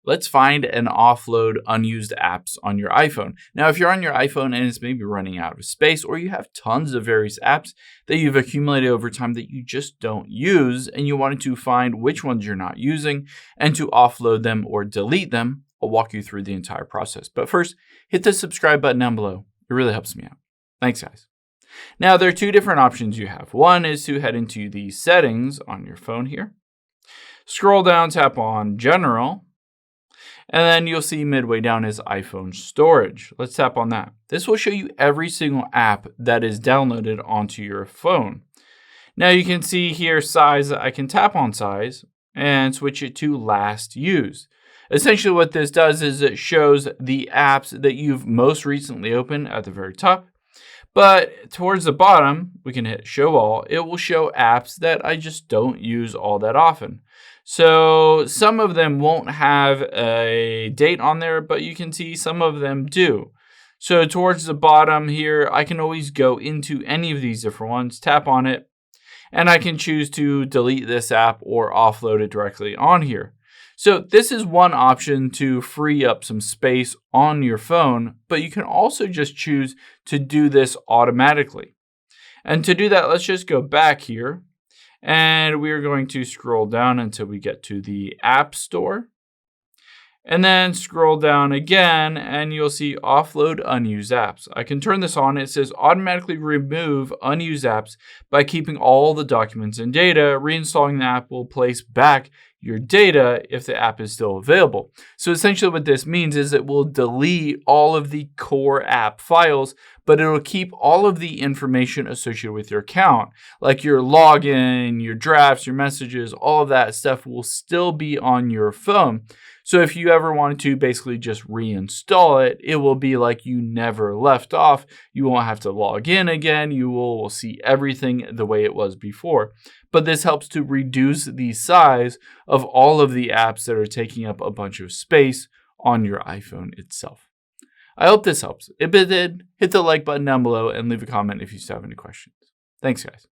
Let's find and offload unused apps on your iPhone. Now, if you're on your iPhone and it's maybe running out of space, or you have tons of various apps that you've accumulated over time that you just don't use, and you wanted to find which ones you're not using and to offload them or delete them, I'll walk you through the entire process. But first, hit the subscribe button down below. It really helps me out. Thanks, guys. Now, there are two different options you have. One is to head into the settings on your phone here. Scroll down, tap on General. And then you'll see midway down is iPhone storage. Let's tap on that. This will show you every single app that is downloaded onto your phone. Now you can see here size. I can tap on size and switch it to last used. Essentially what this does is it shows the apps that you've most recently opened at the very top. But towards the bottom, we can hit show all. It will show apps that I just don't use all that often. So some of them won't have a date on there, but you can see some of them do. So towards the bottom here, I can always go into any of these different ones, tap on it, and I can choose to delete this app or offload it directly on here. So this is one option to free up some space on your phone, but you can also just choose to do this automatically. And to do that, let's just go back here. And we're going to scroll down until we get to the App Store. And then scroll down again, and you'll see Offload Unused Apps. I can turn this on. It says automatically remove unused apps by keeping all the documents and data. Reinstalling the app will place back your data if the app is still available. So essentially what this means is it will delete all of the core app files, but it'll keep all of the information associated with your account, like your login, your drafts, your messages, all of that stuff will still be on your phone. So if you ever wanted to basically just reinstall it, it will be like you never left off. You won't have to log in again. You will see everything the way it was before. But this helps to reduce the size of all of the apps that are taking up a bunch of space on your iPhone itself. I hope this helps. If it did, hit the like button down below and leave a comment if you still have any questions. Thanks, guys.